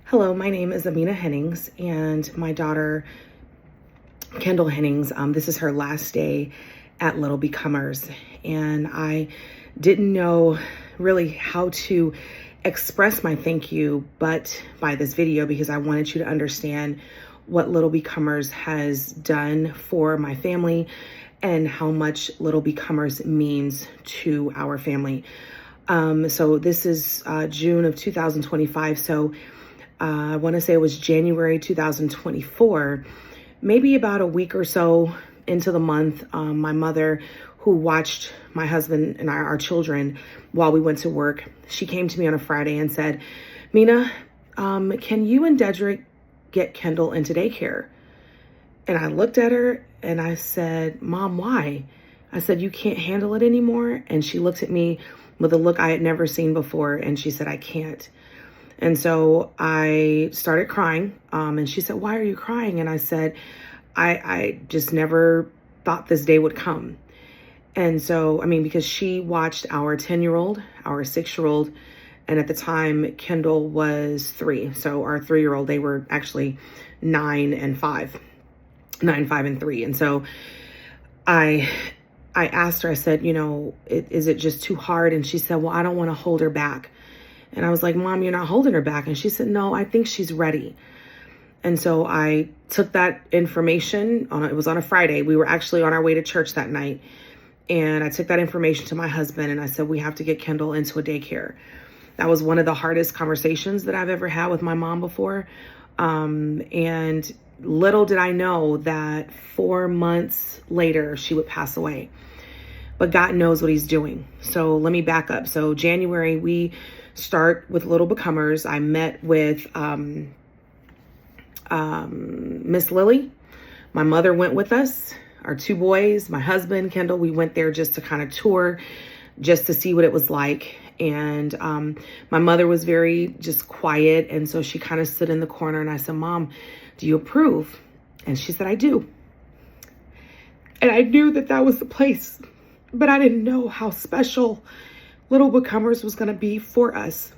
Hello, my name is Amina Hennings, and my daughter, Kendall Hennings, this is her last day at Little Becomers. And I didn't know really how to express my thank you, but by this video, because I wanted you to understand what Little Becomers has done for my family and how much Little Becomers means to our family. So this is June of 2025. So I want to say it was January 2024, maybe about a week or so into the month. My mother, who watched my husband and our children while we went to work, she came to me on a Friday and said, Mina, can you and Dedrick get Kendall into daycare? And I looked at her and I said, Mom, why? I said, you can't handle it anymore. And she looked at me with a look I had never seen before. And she said, I can't. And so I started crying. And she said, why are you crying? And I said, I just never thought this day would come. And so, because she watched our 10-year-old, our 6-year-old, and at the time, Kendall was 3. So our 3-year-old, they were actually 9 and 5. 9, 5, and 3. And so I asked her, I said, is it just too hard? And she said, well, I don't want to hold her back. And I was like, Mom, you're not holding her back. And she said, no, I think she's ready. And so I took that information it was on a Friday. We were actually on our way to church that night. And I took that information to my husband and I said, we have to get Kendall into a daycare. That was one of the hardest conversations that I've ever had with my mom before. And little did I know that 4 months later, she would pass away. But God knows what he's doing. So let me back up. So January, we start with Little Becomers. I met with Miss Lily. My mother went with us, our 2 boys, my husband, Kendall. We went there just to kind of tour, just to see what it was like. And my mother was very just quiet. And so she kind of stood in the corner and I said, Mom, do you approve? And she said, I do. And I knew that that was the place, but I didn't know how special Little Becomers was going to be for us.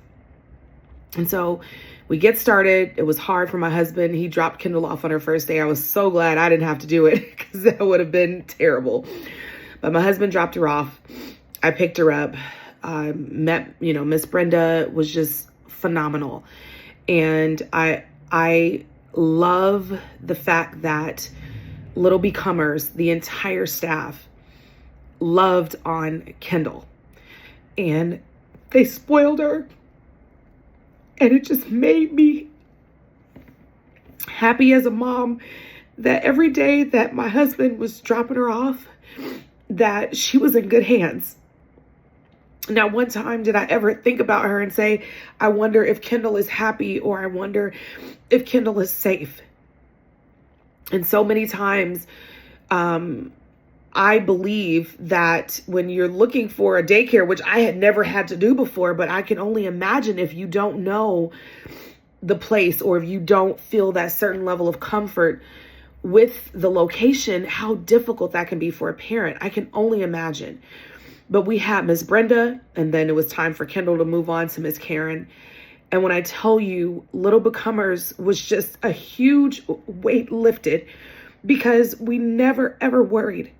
And so we get started. It was hard for my husband. He dropped Kendall off on her first day. I was so glad I didn't have to do it because that would have been terrible. But my husband dropped her off. I picked her up. Met, Miss Brenda was just phenomenal. And I love the fact that Little Becomers, the entire staff, loved on Kendall. And they spoiled her. And it just made me happy as a mom that every day that my husband was dropping her off, that she was in good hands. Now, one time did I ever think about her and say, I wonder if Kendall is happy, or I wonder if Kendall is safe. And so many times, I believe that when you're looking for a daycare, which I had never had to do before, but I can only imagine if you don't know the place or if you don't feel that certain level of comfort with the location, how difficult that can be for a parent. I can only imagine. But we had Miss Brenda, and then it was time for Kendall to move on to Miss Karen. And when I tell you, Little Becomers was just a huge weight lifted because we never, ever worried.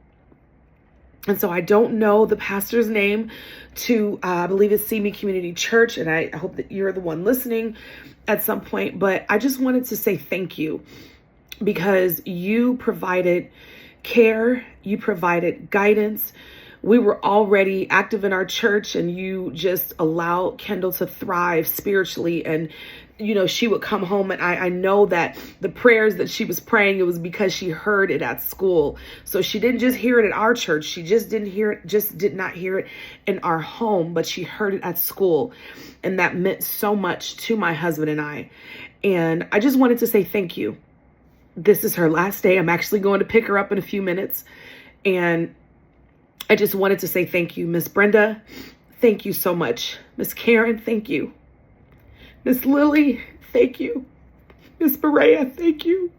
And so I don't know the pastor's name to, I believe it's See Me Community Church. And I hope that you're the one listening at some point. But I just wanted to say thank you because you provided care. You provided guidance. We were already active in our church and you just allowed Kendall to thrive spiritually. And, she would come home and I know that the prayers that she was praying, it was because she heard it at school. So she didn't just hear it at our church. She just did not hear it in our home, but she heard it at school. And that meant so much to my husband and I. And I just wanted to say thank you. This is her last day. I'm actually going to pick her up in a few minutes. And I just wanted to say thank you. Miss Brenda, thank you so much. Miss Karen, thank you. Miss Lily, thank you. Miss Berea, thank you.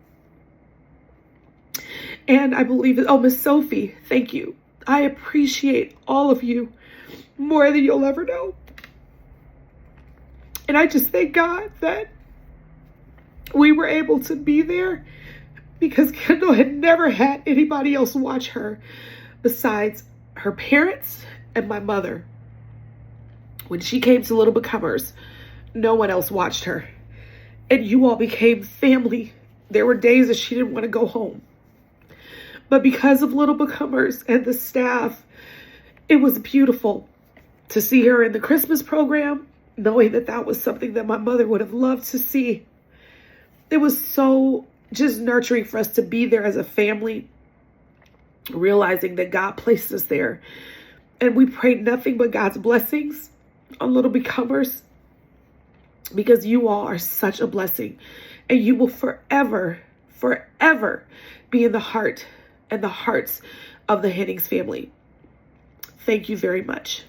And I believe Miss Sophie, thank you. I appreciate all of you more than you'll ever know. And I just thank God that We were able to be there because Kendall had never had anybody else watch her besides her parents and my mother. When she came to Little Becomers, no one else watched her. And you all became family. There were days that she didn't want to go home. But because of Little Becomers and the staff, it was beautiful to see her in the Christmas program, knowing that that was something that my mother would have loved to see. It was so just nurturing for us to be there as a family, realizing that God placed us there. And we prayed nothing but God's blessings on Little Becomers, because you all are such a blessing, and you will forever, forever be in the heart and the hearts of the Hennings family. Thank you very much.